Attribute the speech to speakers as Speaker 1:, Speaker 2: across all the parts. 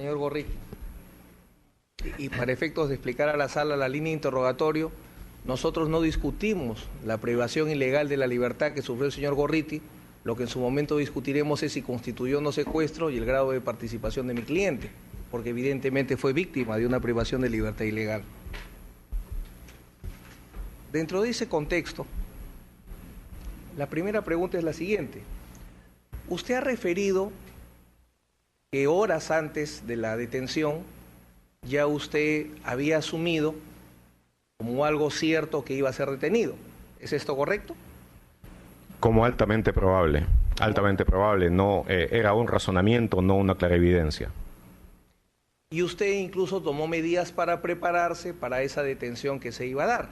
Speaker 1: Señor Gorriti, y para efectos de explicar a la sala la línea de interrogatorio, nosotros no discutimos la privación ilegal de la libertad que sufrió el señor Gorriti. Lo que en su momento discutiremos es si constituyó o no secuestro y el grado de participación de mi cliente, porque evidentemente fue víctima de una privación de libertad ilegal. Dentro de ese contexto, la primera pregunta es la siguiente. Usted ha referido que horas antes de la detención ya usted había asumido como algo cierto que iba a ser detenido. ¿Es esto correcto?
Speaker 2: Como altamente probable, no era un razonamiento, no una clarividencia.
Speaker 1: Y usted incluso tomó medidas para prepararse para esa detención que se iba a dar.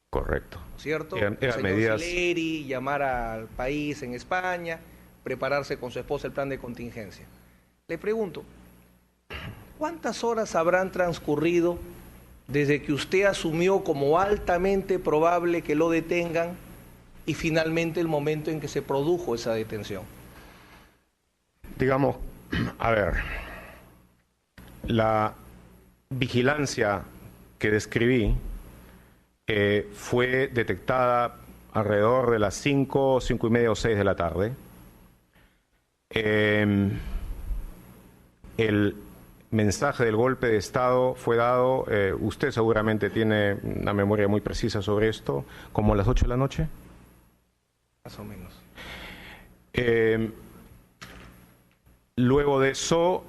Speaker 2: Correcto.
Speaker 1: ¿Cierto?
Speaker 2: Eran
Speaker 1: señor
Speaker 2: medidas...
Speaker 1: Sileri, llamar al país en España, prepararse con su esposa el plan de contingencia. Le pregunto, ¿cuántas horas habrán transcurrido desde que usted asumió como altamente probable que lo detengan y finalmente el momento en que se produjo esa detención?
Speaker 2: Digamos, a ver, la vigilancia que describí fue detectada alrededor de las 5, 5 y media o 6 de la tarde. El mensaje del golpe de Estado fue dado, usted seguramente tiene una memoria muy precisa sobre esto, como a las 8 de la noche.
Speaker 1: Más o menos.
Speaker 2: Luego de eso,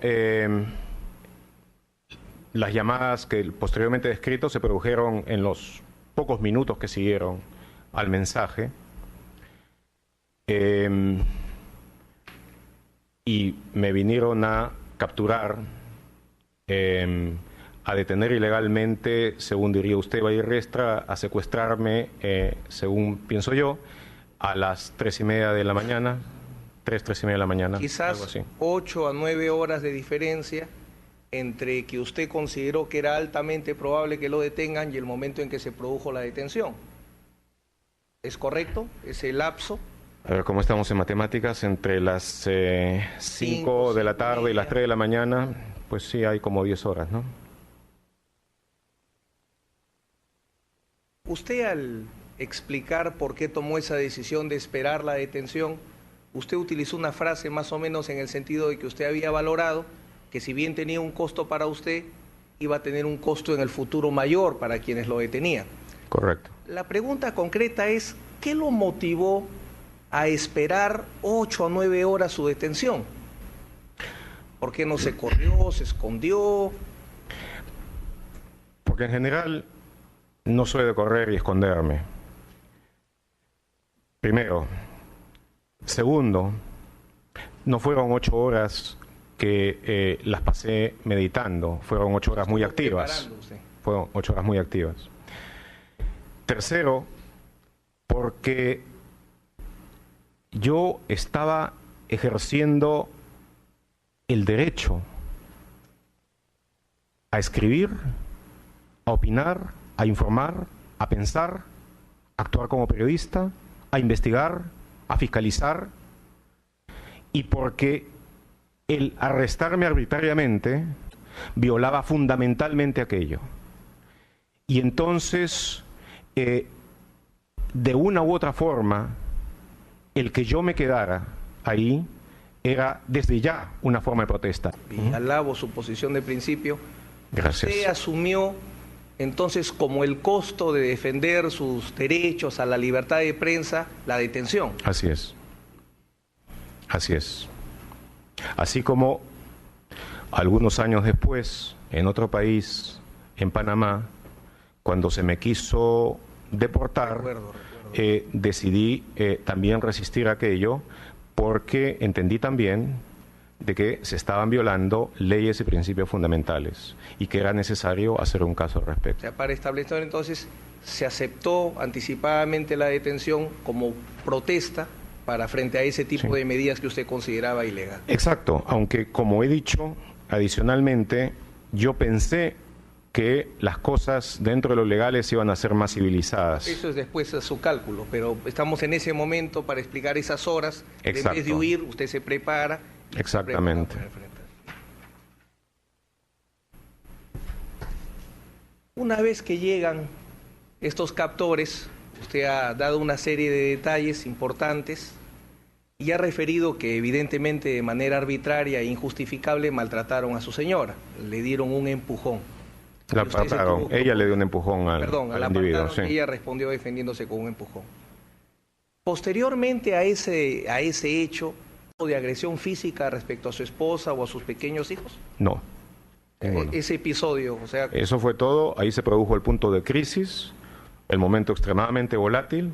Speaker 2: las llamadas que posteriormente descrito se produjeron en los pocos minutos que siguieron al mensaje. Y me vinieron a capturar, a detener ilegalmente, según diría usted, Vallerestra, a secuestrarme, según pienso yo, a las 3:30 de la mañana, 3:30 de la mañana.
Speaker 1: Quizás
Speaker 2: algo así.
Speaker 1: 8 a 9 horas de diferencia entre que usted consideró que era altamente probable que lo detengan y el momento en que se produjo la detención. ¿Es correcto ese lapso?
Speaker 2: A ver, ¿cómo estamos en matemáticas? Entre las 5 de la tarde y las 3 de la mañana, pues sí, hay como 10 horas, ¿no?
Speaker 1: Usted, al explicar por qué tomó esa decisión de esperar la detención, usted utilizó una frase más o menos en el sentido de que usted había valorado que si bien tenía un costo para usted, iba a tener un costo en el futuro mayor para quienes lo detenían.
Speaker 2: Correcto.
Speaker 1: La pregunta concreta es, ¿qué lo motivó a esperar 8 a 9 horas su detención? ¿Por qué no se corrió, se escondió?
Speaker 2: Porque en general no soy de correr y esconderme. Primero. Segundo, no fueron 8 horas que las pasé meditando, fueron 8 horas muy activas. Fueron 8 horas muy activas. Tercero, porque yo estaba ejerciendo el derecho a escribir, a opinar, a informar, a pensar, a actuar como periodista, a investigar, a fiscalizar, y porque el arrestarme arbitrariamente violaba fundamentalmente aquello. Y entonces, de una u otra forma, el que yo me quedara ahí era desde ya una forma de protesta.
Speaker 1: Y alabo su posición de principio.
Speaker 2: Gracias.
Speaker 1: Usted asumió entonces como el costo de defender sus derechos a la libertad de prensa la detención.
Speaker 2: Así es. Así es. Así como algunos años después, en otro país, en Panamá, cuando se me quiso deportar, decidí también resistir aquello, porque entendí también de que se estaban violando leyes y principios fundamentales y que era necesario hacer un caso al respecto.
Speaker 1: O sea, para establecer entonces, se aceptó anticipadamente la detención como protesta para frente a ese tipo de medidas que usted consideraba ilegal.
Speaker 2: Exacto, aunque como he dicho, adicionalmente, yo pensé que las cosas dentro de lo legales iban a ser más civilizadas.
Speaker 1: Eso es después de su cálculo, pero estamos en ese momento para explicar esas horas.
Speaker 2: Exacto.
Speaker 1: En vez de huir, usted se prepara.
Speaker 2: Exactamente.
Speaker 1: Una vez que llegan estos captores, usted ha dado una serie de detalles importantes y ha referido que evidentemente de manera arbitraria e injustificable maltrataron a su señora, le dieron un empujón.
Speaker 2: La apartaron, ella le dio un empujón al individuo. Sí.
Speaker 1: Ella respondió defendiéndose con un empujón. Posteriormente a ese hecho de agresión física respecto a su esposa o a sus pequeños hijos.
Speaker 2: No.
Speaker 1: Ese episodio, o sea...
Speaker 2: Eso fue todo, ahí se produjo el punto de crisis, el momento extremadamente volátil,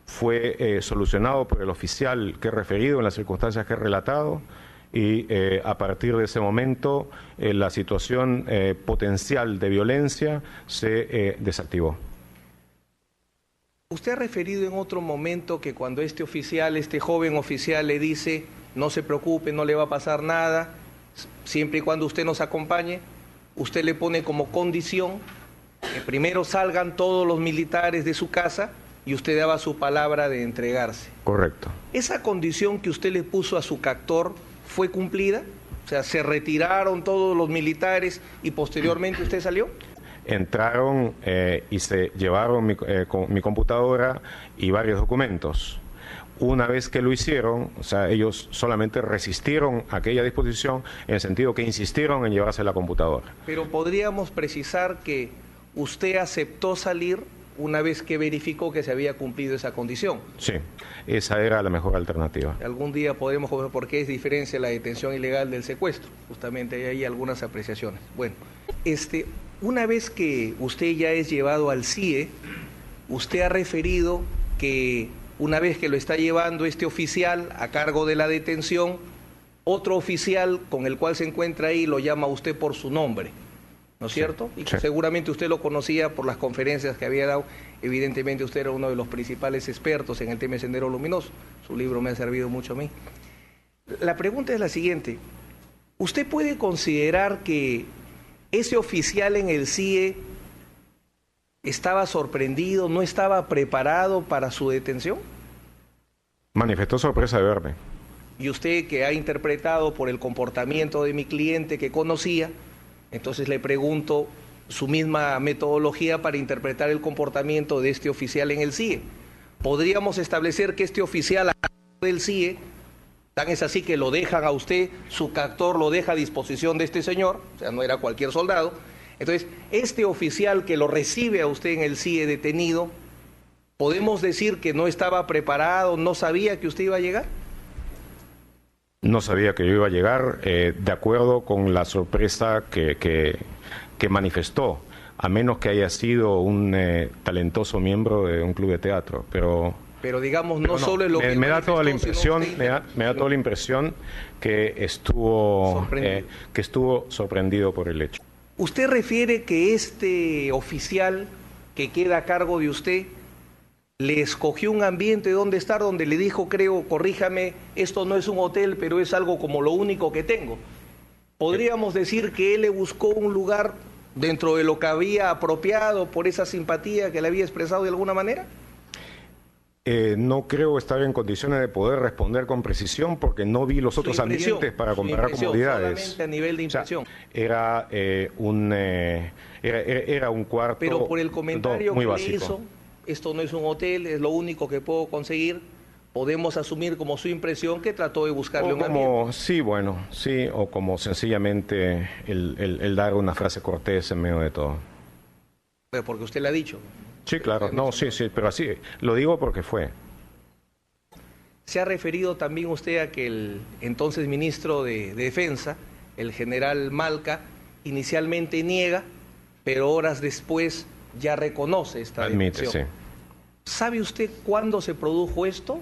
Speaker 2: fue solucionado por el oficial que he referido en las circunstancias que he relatado y a partir de ese momento la situación potencial de violencia se desactivó.
Speaker 1: Usted ha referido en otro momento que cuando este joven oficial le dice no se preocupe, no le va a pasar nada, siempre y cuando usted nos acompañe, usted le pone como condición que primero salgan todos los militares de su casa y usted daba su palabra de entregarse.
Speaker 2: Correcto.
Speaker 1: ¿Esa condición que usted le puso a su captor fue cumplida? O sea, ¿se retiraron todos los militares y posteriormente usted salió?
Speaker 2: Entraron y se llevaron mi computadora y varios documentos. Una vez que lo hicieron, o sea, ellos solamente resistieron aquella disposición en el sentido que insistieron en llevarse la computadora.
Speaker 1: Pero podríamos precisar que usted aceptó salir una vez que verificó que se había cumplido esa condición.
Speaker 2: Sí, esa era la mejor alternativa.
Speaker 1: Algún día podremos ver por qué es diferencia la detención ilegal del secuestro. Justamente hay ahí algunas apreciaciones. Bueno, una vez que usted ya es llevado al CIE, usted ha referido que una vez que lo está llevando este oficial a cargo de la detención, otro oficial con el cual se encuentra ahí lo llama a usted por su nombre, ¿no es cierto? Y que seguramente usted lo conocía por las conferencias que había dado. Evidentemente usted era uno de los principales expertos en el tema de Sendero Luminoso. Su libro me ha servido mucho a mí. La pregunta es la siguiente. ¿Usted puede considerar que ese oficial en el CIE estaba sorprendido, no estaba preparado para su detención?
Speaker 2: Manifestó sorpresa de verme.
Speaker 1: Y usted, que ha interpretado por el comportamiento de mi cliente que conocía, entonces le pregunto su misma metodología para interpretar el comportamiento de este oficial en el CIE. ¿Podríamos establecer que este oficial del CIE, tan es así que lo dejan a usted, su captor lo deja a disposición de este señor, o sea, no era cualquier soldado? Entonces, este oficial que lo recibe a usted en el CIE detenido, ¿podemos decir que no estaba preparado, no sabía que usted iba a llegar?
Speaker 2: No sabía que yo iba a llegar, de acuerdo con la sorpresa que manifestó, a menos que haya sido un talentoso miembro de un club de teatro, pero digamos, no solo es lo que me da toda la impresión, me da toda la impresión que estuvo sorprendido por el hecho.
Speaker 1: ¿Usted refiere que este oficial que queda a cargo de usted le escogió un ambiente donde estar, donde le dijo, creo, corríjame, esto no es un hotel, pero es algo como lo único que tengo? ¿Podríamos decir que él le buscó un lugar dentro de lo que había apropiado por esa simpatía que le había expresado de alguna manera?
Speaker 2: No creo estar en condiciones de poder responder con precisión porque no vi los otros ambientes para comparar comodidades.
Speaker 1: Solamente a nivel de impresión.
Speaker 2: O sea, era un cuarto
Speaker 1: pero por el comentario
Speaker 2: muy
Speaker 1: que
Speaker 2: básico.
Speaker 1: le hizo, esto no es un hotel, es lo único que puedo conseguir, podemos asumir como su impresión que trató de buscarle un ambiente.
Speaker 2: Sí, bueno, sí, o como sencillamente el dar una frase cortés en medio de todo.
Speaker 1: Porque usted le ha dicho.
Speaker 2: Sí, claro, no, sí, pero así, lo digo porque fue.
Speaker 1: Se ha referido también usted a que el entonces ministro de Defensa, el general Malca, inicialmente niega, pero horas después ya reconoce esta detención.
Speaker 2: Sí.
Speaker 1: ¿Sabe usted cuándo se produjo esto?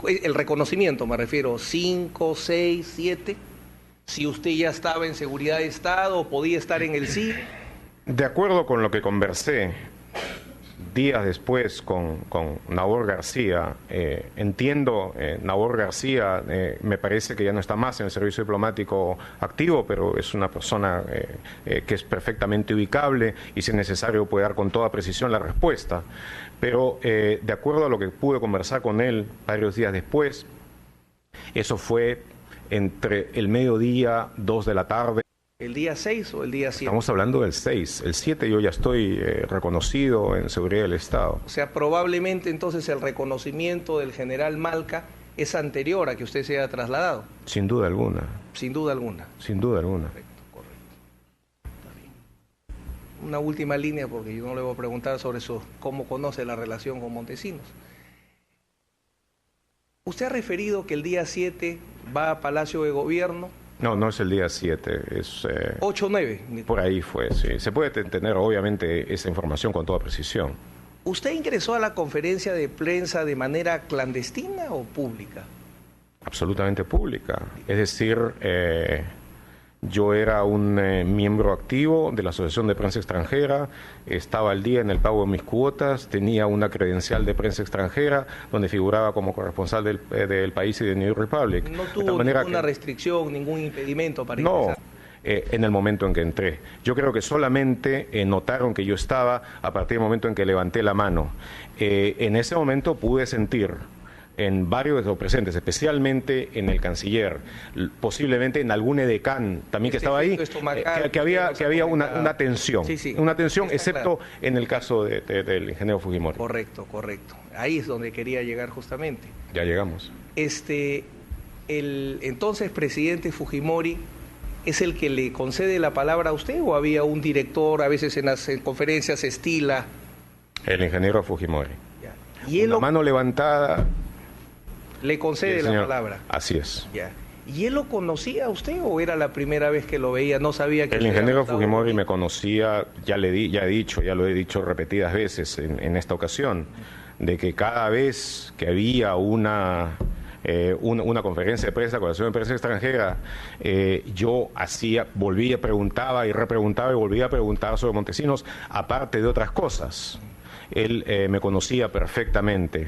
Speaker 1: El reconocimiento me refiero, 5, 6, 7. Si usted ya estaba en seguridad de Estado o podía estar en el CIE.
Speaker 2: De acuerdo con lo que conversé días después con Nabor García, Nabor García me parece que ya no está más en el servicio diplomático activo, pero es una persona que es perfectamente ubicable y si es necesario puede dar con toda precisión la respuesta. Pero de acuerdo a lo que pude conversar con él varios días después, eso fue entre el mediodía, 2 de la tarde.
Speaker 1: ¿El día 6 o el día 7?
Speaker 2: Estamos hablando del 6. El 7 yo ya estoy reconocido en seguridad del Estado.
Speaker 1: O sea, probablemente entonces el reconocimiento del general Malca es anterior a que usted se haya trasladado.
Speaker 2: Sin duda alguna.
Speaker 1: Sin duda alguna.
Speaker 2: Sin duda alguna.
Speaker 1: Correcto, correcto. Está bien. Una última línea, porque yo no le voy a preguntar sobre cómo conoce la relación con Montesinos. Usted ha referido que el día 7 va a Palacio de Gobierno.
Speaker 2: No, no es el día 7, es...
Speaker 1: 8 o 9.
Speaker 2: Por ahí fue, sí. Se puede tener, obviamente, esa información con toda precisión.
Speaker 1: ¿Usted ingresó a la conferencia de prensa de manera clandestina o pública?
Speaker 2: Absolutamente pública. Es decir, yo era un miembro activo de la Asociación de Prensa Extranjera, estaba al día en el pago de mis cuotas, tenía una credencial de prensa extranjera donde figuraba como corresponsal del país y de New Republic.
Speaker 1: ¿No tuvo ninguna restricción, ningún impedimento para ingresar?
Speaker 2: No. En el momento en que entré. Yo creo que solamente notaron que yo estaba a partir del momento en que levanté la mano. En ese momento pude sentir en varios de los presentes, especialmente en el canciller, posiblemente en algún edecán también que estaba ahí, que había una tensión, una tensión, excepto en el caso del ingeniero Fujimori.
Speaker 1: Correcto. Ahí es donde quería llegar justamente.
Speaker 2: Ya llegamos.
Speaker 1: El entonces presidente Fujimori ¿es el que le concede la palabra a usted o había un director, a veces en las conferencias estila?
Speaker 2: El ingeniero Fujimori.
Speaker 1: Ya. ¿Y él
Speaker 2: la mano levantada...
Speaker 1: le concede la palabra?
Speaker 2: Así es.
Speaker 1: Ya. ¿Y él lo conocía a usted o era la primera vez que lo veía? No sabía que...
Speaker 2: El ingeniero Fujimori me conocía, ya lo he dicho repetidas veces en esta ocasión, de que cada vez que había una conferencia de prensa con la Asociación de Prensa Extranjera, yo preguntaba y repreguntaba y volvía a preguntar sobre Montesinos, aparte de otras cosas. Él me conocía perfectamente.